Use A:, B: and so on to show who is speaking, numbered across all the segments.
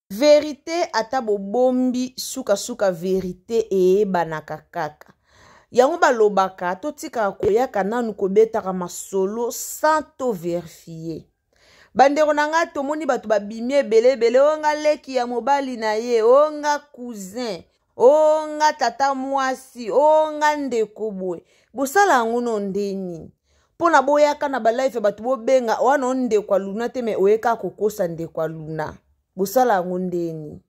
A: Vérité atabo bombi suka suka vérité e banaka kaka. Yango balobaka to tika koyaka nanu kobetaka masolo sans to vérifier. Bandeko nanga tomoni batu babimie bele onga leki ya mobali na ye, onga cousin, onga tata mwasi, onga ndeko boy. Bosala yango no ndeni. Pona boyaka na ba life batu bobenga wana ndeko luna te me oyeka kokosa ndeko luna. Bosala yango ndeni.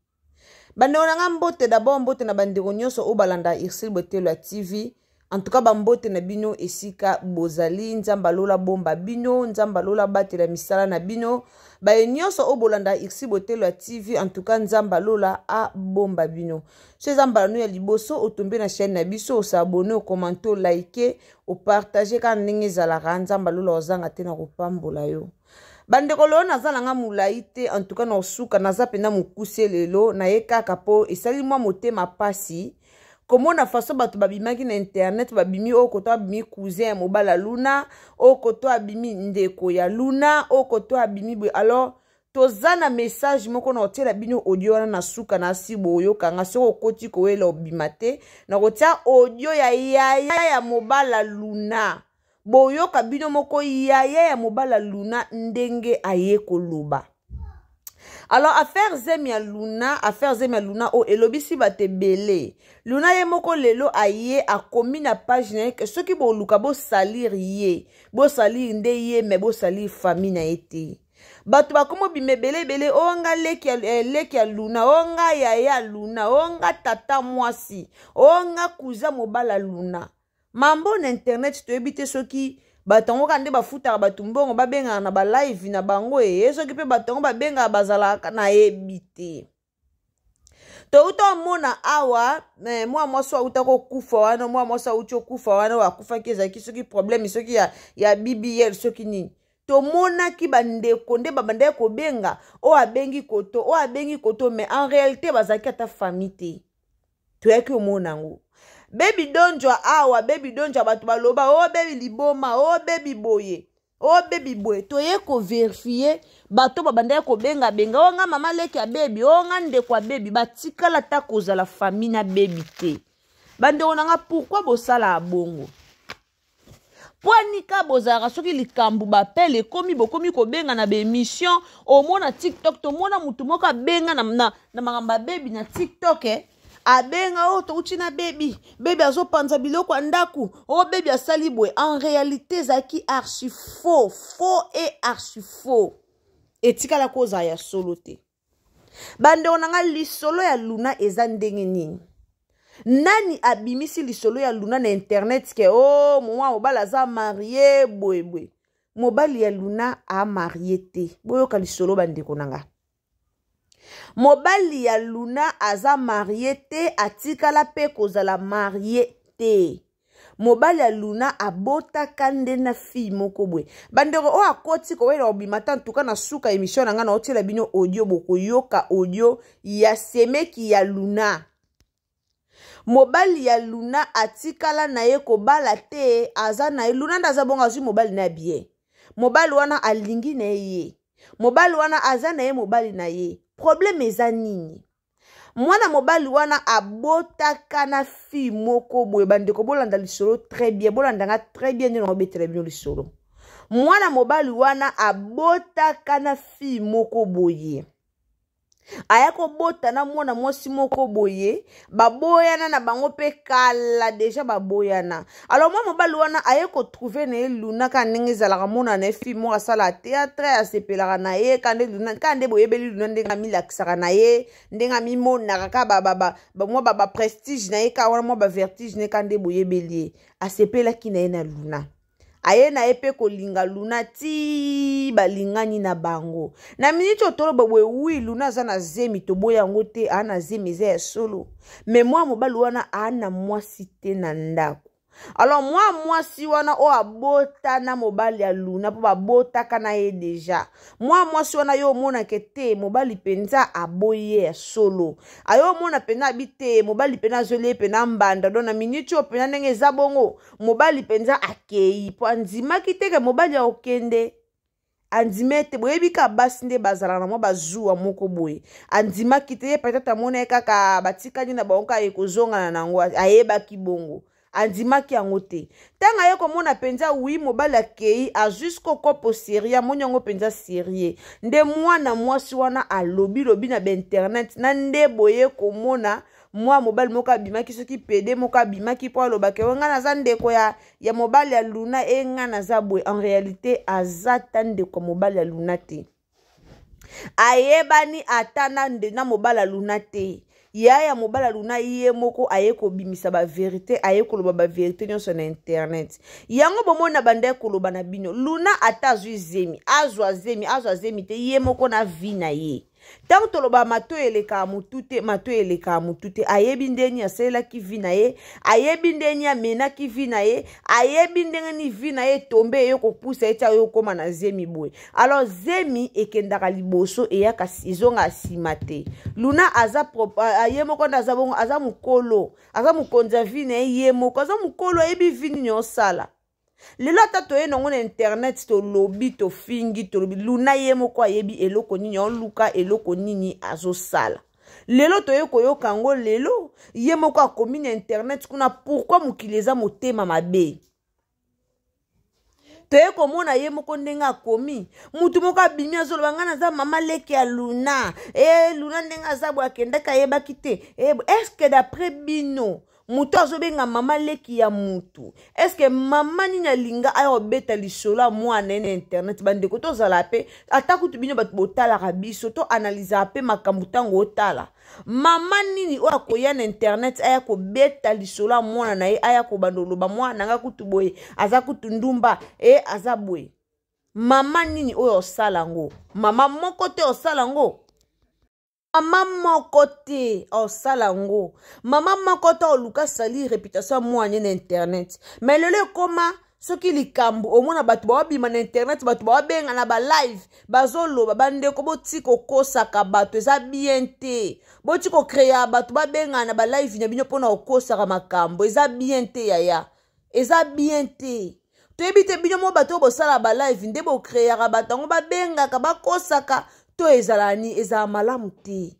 A: Bandeko nanga mbote d'abord mbote na bandeko nyonso obalanda Irsil Botelo TV. En tout cas bambote na bino esika bozali nzamba lola bomba bino nzamba lola batela misala na bino ba nyonso obolanda Irsil Botelo TV. En tout cas nzamba lola a bomba bino. So nzamba no ya liboso otombe na chaîne na biso osabone o commenter o like o partager ka ndenge zalaka nzamba lola ozanga te na kopambola yo. Bandeko lelo nazala nga mulaite en tout cas na osuka naza pena mukuse lelo na ye kaka po esali mwa motema pasi komona faso bato babimaki na internet babimi okoto abimi cousin ya mobala luna okoto abimi ndeko ya luna okoto abimi bwe alors tozana message moko na otela bino audio wana na suka na sibo oyoka nga soko koti kowela obimate na kotia audio ya yaya ya mobala luna boyoka bino moko yaya ya mobala luna ndenge aye koloba. Alors affaire zemi ya luna o elobisi bate bele luna ye moko lelo aye akomi na page na ke soki bo luka bo salir ye bo salir nde ye me bo salir famille na ete batu bakomo bimebele onga leki ya luna onga yaya luna onga tata mwasi onga kuza mobala luna mambo na internet to ebite soki batango kande bafuta batu mbongo babenga na ba live na bango soki pe batango babenga bazala na ebite to uto mona awa mwa mwso utako kufa wana mwa mwso ucho kufa wana wakufa keza kisoki problème soki ya BBL soki nini to mona ki bandeko nde babande ko benga o abengi koto mais en réalité bazaki ata famille te to yaki omona ngo baby donjwa awa baby donjwa batu baloba oh baby liboma oh baby boye oh baby boye to ye ko vérifier bato babanda ko benga onga mama leki ya baby onga ndeko ya baby batikala ta kozala famille na baby te bandeko nanga pourquoi bosala abongo Poanika bozara soki likambu bapele komi bokomi ko benga na be émission au mona TikTok to mona mutu moko benga na magamba baby na TikTok abenga o to uchina baby azo panza biloko ndaku o baby asali boy en réalité zaki archi faux et archi faux etika la koza ya solo te bande onanga lisolo ya luna eza ndenge nini nani abimisi lisolo ya luna na internet ke o mwa mobala za marié boy mobali ya luna a marié te boyoka lisolo bande konanga mobali ya luna aza marié te atikala pe kozala marié te mobali ya luna abota kande na fille moko bwe bandeko o akoti ko wela obimata ntuka na suka émission na nga na otela bino audio boko yoka audio ya semeki ya luna mobali ya luna atikala na ye kobala te aza na ye luna ndaza bonga azu mobali na bien mobali wana alingi na ye mobali wana aza na ye mobali na ye problème eza nini mwana mobali wana abotaka na fille moko boye bandeko bolanda lisolo très bien bolandanga très bien ndino obetela bino lisolo mwana mobali wana abotaka na fille moko boye ayako bota na mwana mwasi moko boye baboyana na bango pe kala déjà baboyana alors moi mobali wana ayeko trouver na luna ka ndenge zalaka mona na fille mo asala théâtre asepelaka na ye kande luna kande boyebeli luna ndenga milakisaka na ye ndenga mimona ka ba prestige na ye ka wana mo ba vertige ne kande boyebeli asepelaki na ye na luna aye na epe kolinga luna ti balingani na bango na miniti otolo bwe wi luna za na zemi to boya ngo te ana zemi za ya solo mais moi mobali wana ana mwasi te na ndako Alors moi si wana o abota na mobali ya Luna po babota kana ye deja. Moi si wana yo mona kete mobali penza aboye ya solo. Ayo mona pena bite mobali pena zole pena mbanda dona minicho pena ndenge zabongo mobali penza akei po anzima kiteke mobali ya okende. Andimete boyebi ka basi nde bazala na mwa bazuwa moko boye andima kite peut-être amona kaka batikani na bango ekozonga na nango ayebaki bongo andima ki yango te tanga ye komona penza wi mobali akei a jusqu'au kopo sérieux monyango penza sérieux nde mwana mwasi wana alobi lobi na internet na nde boye komona mwa mobali moko abimaki soki pede moko abimaki po alobake nga naza ndeko ya mobali ya Luna nga naza boye en réalité azata ndeko mobali ya Luna te ayebani atana na mobali ya Luna te ya mobali ya Luna ye moko aye kobimisa ba vérité aye koloba ba vérité nyonso na internet yango bomona bande koloba na bino Luna atazwi zemi azwa zemi te ye moko na vi na ye tant toloba mato eleka mutu te ayebi ndeni asela ki vi na ye ayebi ndeni amena ki vi na ye ayebi ndenge ni vi na ye tombe yo kopusa eta yo koma na zemi boye alors zemi ekendaka liboso eyaka izonga asima te Luna aza aye moko ndaza bongo aza mukolo aza mukonza vi na ye moko aza mukolo ayebi vi nini osala lelo ata toye nango na internet to lobi to fingi to lobi Luna ye moko ayebi eloko nini oluka eloko nini azosala lelo toye koyoka ngo lelo ye moko akomi na internet kuna pourquoi mokili eza motema mabe toye komona ye moko ndenge akomi mutu moko abimi azoloba nga naza mama leki ya Luna Luna ndenge aza boye akendaka ayebaki te est-ce que d'après bino mutu azobenga mama leki ya mutu est-ce que mama nini alinga ayo beta lisolo mwana na internet bandeko tozala pe ata kutu bino bato botalaka biso to analyse pe makambo tango otala mama nini o akoya na internet aya ko beta lisolo mwana na ye aya ko bandoloba mwana nga kutu boye aza kutu ndumba aza boye mama nini oyo osala ngo mama moko te osala ngo mama moko te osala ngo mama moko te oluka sali réputation mwana na internet mais lelo koma soki likambo omona bato bawabima na internet bato bawabenga na ba live bazoloba bandeko botiko kosaka bato eza bien te botiko créer bato babenga na ba live na bino pona okosaka makambo eza bien te yaya eza bien te toyebi te bino mo bato bosala ba live nde bo créer bato ngo babengaka bakosaka to ezalani eza malamu te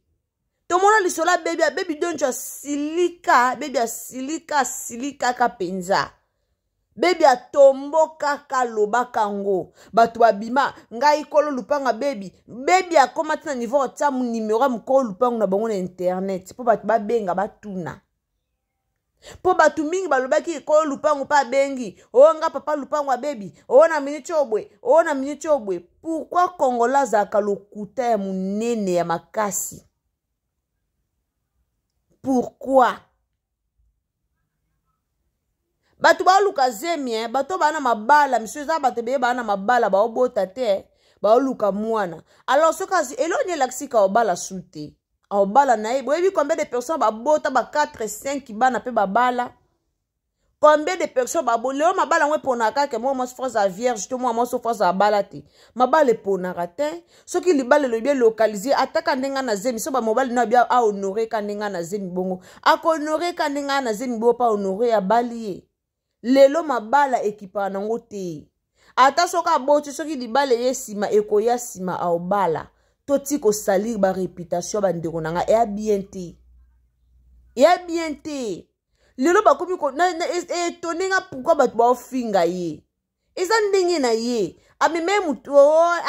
A: tomona lisola baby donjo silika baby silika ka penza baby atomboka ka lobaka ngo bato babima ngai kolo lupanga baby akoma tina niveau tsa mu numéro mukolo lupango na bango na internet po bato babenga batuna po bato mingi balobaki kolo lupango pa bengi nga papa lupango a baby na minute obwe pourquoi Kongola zaka lokuta ya munene ya makasi pourquoi bato baluka zemi bato bana mabala monsieur za bato be bana mabala ba obota te ba luka mwana alors sokazi elonye laksika obala sute obala na ye boyebi combien de personnes ba bota ba 4 5 bana pe babala combien de personnes ba boleo mabala ngwe ponaka ke moi souffrance à vierge to moi souffrance à balate mabale ponaka te soki libale lo bien localiser ataka ndenga na zemi so ba mobile na bien a honorer ka ndenga na zemi bongo a honorer ka ndenga na zemi bo pa honorer ya balie lelo mabala ekipa nango te ata soka boti soki libale yesima ekoya sima a obala toti ko salir ba réputation ba ndeko nanga e bien te lelo bakomi ko tonenga pourquoi bato ba ofinga ye eza ndenge na ye ameme mutu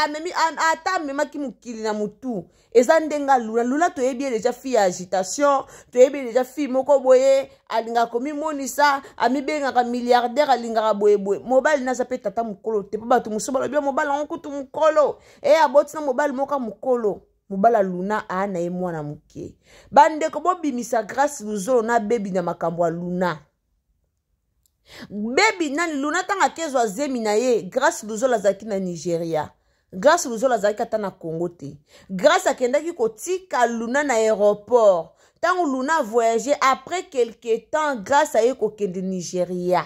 A: amemi ata memaki mukili na mutu eza ndenga Luna toyebi déjà fille agitation toyebi déjà fille moko boye alinga komi monisa amibenga ka milliardaire alinga boye mobile na zape tata mukolo te pa bato musoba lo bien mobile ngo kutu mukolo aboti na mobile moka mukolo mobala Luna ana ye mwana muke bandeko bobimisa grâce luzolo na baby na makambo ya Luna baby nani Luna tanga kezwa zemi na ye grâce luzolo azaki na Nigeria grâce luzolo azaki ata na Congo te grâce akendaki kotika Luna na aéroport Tant Luna voyagé après quelques temps grâce à Ekokende Nigeria.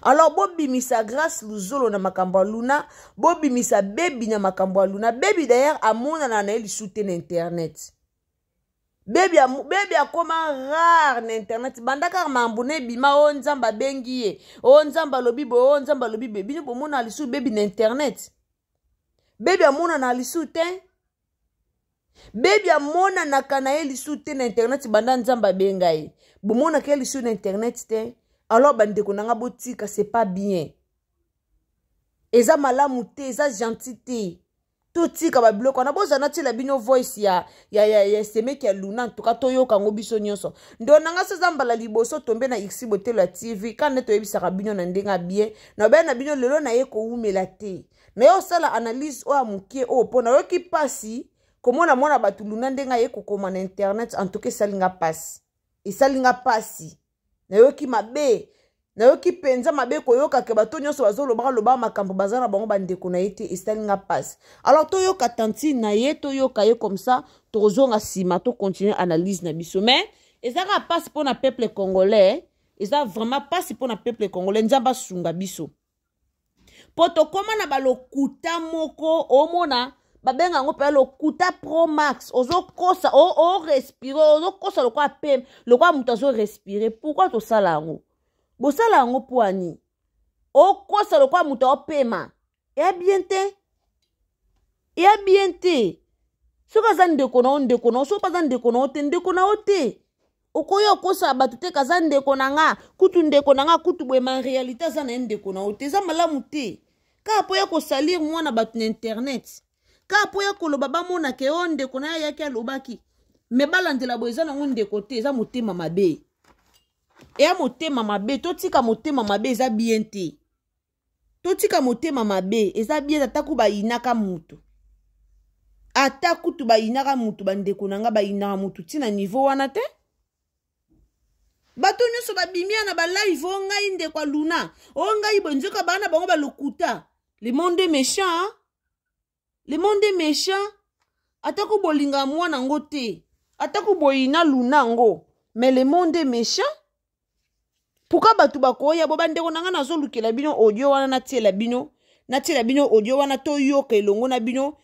A: Alors Bobi misa grâce Luzolo na makambo Luna, Bobi misa baby na makambo Luna. Baby d'ailleurs amona na il soutien internet. Baby a comment rare na internet. Bandaka mambune bima o nzamba bengiye. O nzamba lobibo, o nzamba lobibe. Bino bomona lisu baby na internet. Baby amona na lisu te. Baby amona na kana lisu te na internet banda nzamba bengaye. Bomona ke lisu na internet te. Alors bandeko nanga botika c'est pas bien. Eza malamu te, eza gentité. Totika ba biloko na bozana ti la bino voice ya semeki ya Luna en tout cas toyoka ngo biso nyonso. Ndo nanga sezambala liboso tombe na Ixi Botelo TV kana to yebisaka bino na ndenga bien. Na ba na bino lelo na ye ko umela te. Na yo sala analyse o amukie o pona yo ki pasi komona mona batu Luna ndenga ye ko koma na internet en tout cas salinga pasi. E salinga pasi. Na yo ki mabe. Na yo ki penza mabe koyoka ke bato nyonso bazoloba loba makambo bazana bango bandeko na yete estalinga passe. Alors to yoka tanti na ye to yoka ye comme ça tozonga sima to continuer analyse na biso mais ezaka passe pour na peuple congolais eza vraiment passe pour na peuple congolais nzamba sunga biso. Poto koma na balokuta moko omona babenga ngo pe lokuta pro max ozo kosa o respirer ozo kosa lokwa pem lokwa muto zo respirer pourquoi to sala ngo bosala ngo poani o kosa lokwa muto opema ya bien te soka za ndeko na so pa za ndeko na ote ndeko na ote okoyo kosa batu te kaza ndeko na nga kutu bwe ma réalité za na ndeko na ote za malamu te ka po ya ko salir mwana batu na internet ka po ya ko loba ba mona ke o ndeko na ya ke lobaki me balandela boza na ndeko te za motema mabe. Ea motema mabe, totika motema mabe eza bien te. Totika motema mabe eza bien ataku ba inaka mutu. Ataku tu ba inaka mutu bandeko nanga ba inaka mutu tina niveau wana te. Bato nyonso ba bimia na ba live o ngai ndeko Luna. O ngai bonjoka bana bango ba lokuta. Le monde est méchant. Hein? Le monde est méchant. Ataku bolinga mwana ngo te. Ataku boyina Luna ngo. Mais le monde est méchant. Pourquoi batu bakoya bo bandeko nanga nazolukela bino audio wana natiela bino audio wana to yoka elongo na bino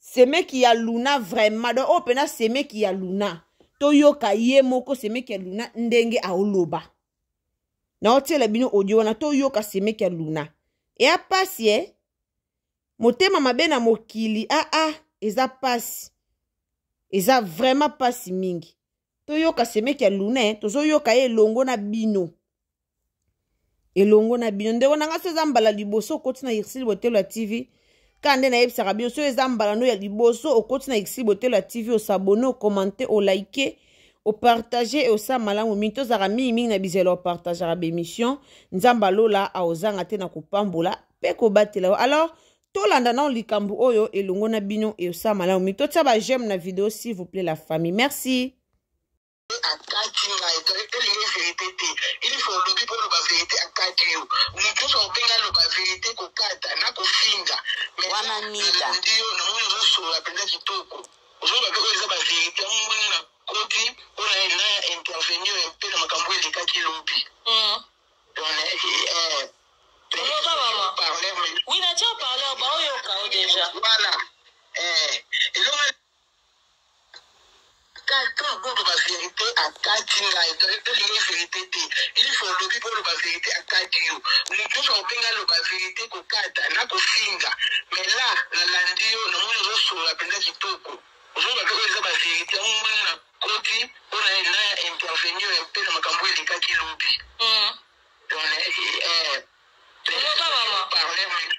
A: semeki ya Luna vraiment do opena semeki ya Luna to yoka ye moko semeki ya Luna ndenge aoloba na otiela bino audio wana to yoka semeki ya Luna e a pasi motema mabe na mokili eza pasi eza vraiment pasi mingi to yoka semeki ya Luna tozo yoka ye elongo na bino elongo na bino ndeko nanga so ezambala liboso okoti na Ixi Botelo TV kande na yebisaka bino so ezambala no ya liboso okoti na Ixi Botelo TV osabone okommente olike opartage osa malamu mingi tozaka mingi na bizelo opartagera bémission nzamba lola aozanga te na kopambola pe kobatela alors tolanda na likambo oyo elongo na bino osa malamu mingi totia ba j'aime na vidéo s'il vous plaît la famille merci.
B: Il faut le pour la vérité à 4 jours. Nous tous on benga la vérité ko kata na ko finga. Mais wana mida. Ndio na mwe roso la penda kitoko. Ozoba beko eza ba vérité mwe na koti ona ina intervenir un peu na makambo ile kati lobby. Oui, na tu parler ba oyo ka déjà. Voilà. Et donc quand on va vérité à 4 jours, il faut le pour la vérité à 4 jours. Nous tous on benga la vérité ko kata na ko finga. Mais là, la landio na mwe roso la penda kitoko. Ozoba beko eza ba vérité mwe na koti ona ina intervenir un peu na makambo ile kati lobby.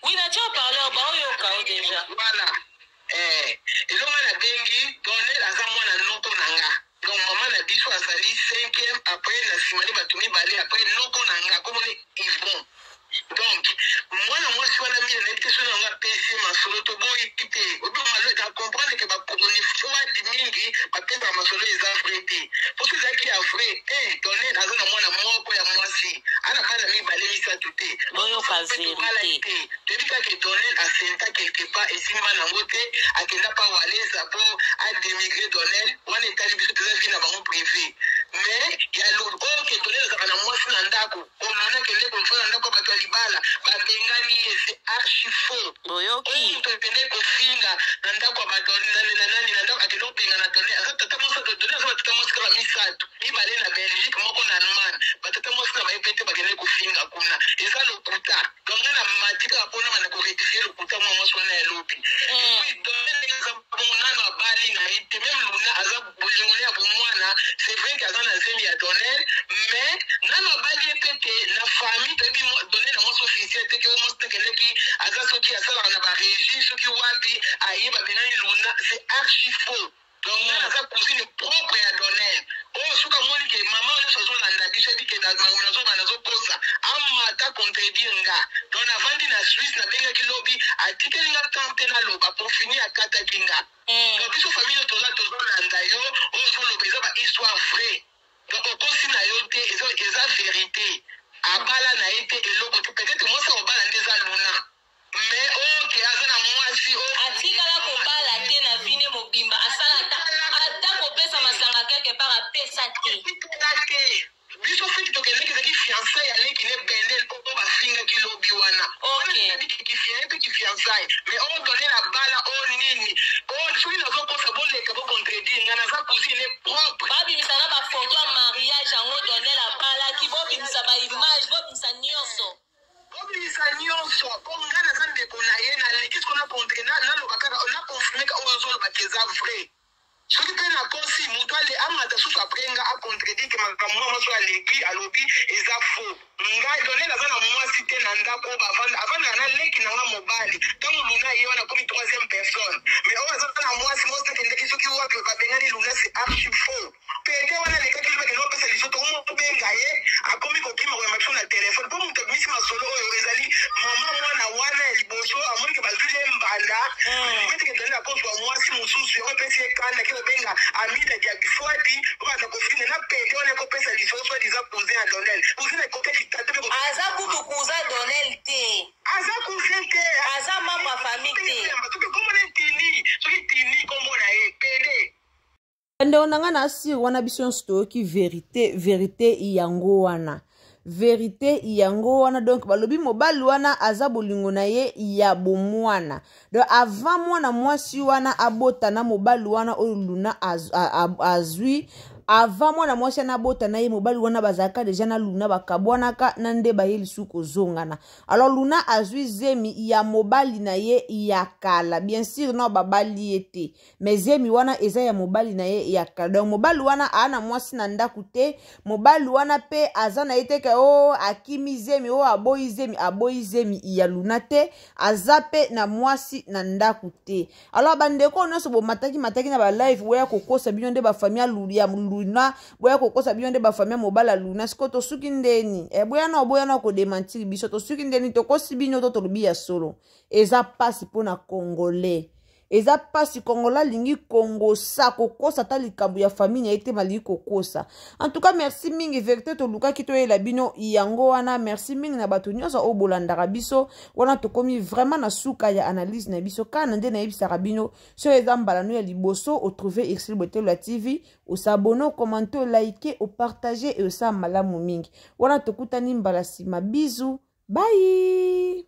B: Oui, na tu parler ba oyo ka déjà. Voilà. Et donc on a bengi donné la zamona noko nanga. Donc maman a dit soit sali 5e après la simali batumi balé après noko nanga comme ils vont. Donc moi si on a mis net que son nga pesi masolo to boy kite obi malo da comprendre que ba kodoni fwati mingi ba pesa masolo eza frete parce que zaki a vrai donner na zona mwana moko ya mwasi ana bana mi bale misa tuté
C: boyo ka vérité
B: tebika que donner a senta quelque part et simba na ngote akenda pa waleza po a démigrer donner wana etali biso teza vie na bango privé mais ya lo que donner za kana mwasi na ndako on a que le ko fana ndako ba libala ba bengani c'est archi faux
C: boyoki
B: to pende ko finga na ndako ba donner na nani na ndako akelo benga na donner asa tata mo sa donner sa tata mo sa misato ibale na Belgique moko na Allemagne ba tata mo sa ba epete ba kele ko finga kuna eza lo puta donc na matika pona mana ko rectifier le puta mo mo sona elobi donner les abona na bali na ite même luna aza bolingo ya bomwana c'est vrai que azana zemi ya donner mais na bali epete na famille to bi donner na mo officiel te que mo stekele ki aza soki asala na ba régie soki wapi ayi ba benani luna c'est archi faux donc na aza cousine propre ya donner suka moni ke mama on so zo landa biso bi ke na zo bana zo kosa amata contredire nga donc avant na Suisse na benga ki lobby article nga tante na loba pour finir akata kinga donc biso famille to landa yo zo lobeza ba histoire vraie donc okosi na yo te eza vérité abala na ete eloko te peut-être moi ça obala ndeza luna mais que azana mwasi
C: atikala kobala te na vine mobimba asala ata kopesa masanga quelque part apesa te
B: biso feti tokende ki fiançailles ale ki ne bendel po ba finga ki lobi wana ki fiançailles mais on donner la balle on nini soki na zo kosa boleka bo contredire nga na za cousine propre
C: babi misana ba photo ya mariage yango donner la balle ki bobi misaba image bobi misana nyonso
B: nyonso po nga na za ndeko na ye na leki ce qu'on a contre na loka kaka on a confirmé ka oyo zoloba ke eza vrai soki mpe na kosi moto ale amata susu apres nga acontredire ke makambo mwa moso aleki alobi eza faux ngai donner naza na mwasi te na ndako avandaka na leki na nga mobali ntango luna ye wana komi troisième personne mais oyo aza na mwasi mosi tekendeki soki wapi babengani luna c'est archi faux pete wana lekaki lobakende opesa lisoto omobenga ye akomi kokima koyamba biso na telefone mpo moto abimisi masolo oyo ezali mama mwana wana ya liboso amonike bazwile mbanda alibeteke donner akozwa mwasi mosusu yango epesi ye kanda ke obenga amida diabifwati obaza kofinga na pete wana ekopesa lisoso diza cousin ya donel cousin ekopesi
C: aza kutu kuza donel te
B: aza cousin te
C: aza membre ya famille te
B: soki komona soki tini komona ye pede
A: ndeko na nga na asire wana biso nyonso toyoki verité yango wana verité yango wana donc balobi mobali wana aza bolingo na ye ya bomwana donc avant mwana mwasi wana abotana mobali wana oyo luna azwi avant mwana mwasi na bota na ye mobali wana bazaka deja na luna bakabwanaka na nde baye lisu kozongana alors luna azwi zemi ya mobali na ye ya kala bien sûr na babali ye te mais zemi wana eza ya mobali na ye ya kala donc mobali wana ana mwasi na ndaku te mobali wana pe aza na ye te ke akimi zemi aboyi zemi ya luna te aza pe na mwasi na ndaku te alors bandeko nyonso bomataki na ba live boya kokosa bino nde bafamille ya luna boya kokosa bino nde bafamille mobala luna siko tosuki ndeni boya na kodemantir biso tosuki ndeni tokosi bino to tolobi ya solo eza pasi mpona congolais eza pasi kongola lingi kongo sa kokosa ta likambo ya famille ete mali kokosa en tout cas merci mingi vérité to luka ki to yela bino yango wana merci mingi na bato nyonso o bolandaka biso wana tokomi vraiment na suka ya analyse na biso kana nde na yebisaka bino so eza mbalano ya liboso o trouver Irsil Botelo la TV o s'abonner o commenter o liker o partager et o sa malamu mingi wana tokutani mbala sima bisous bye.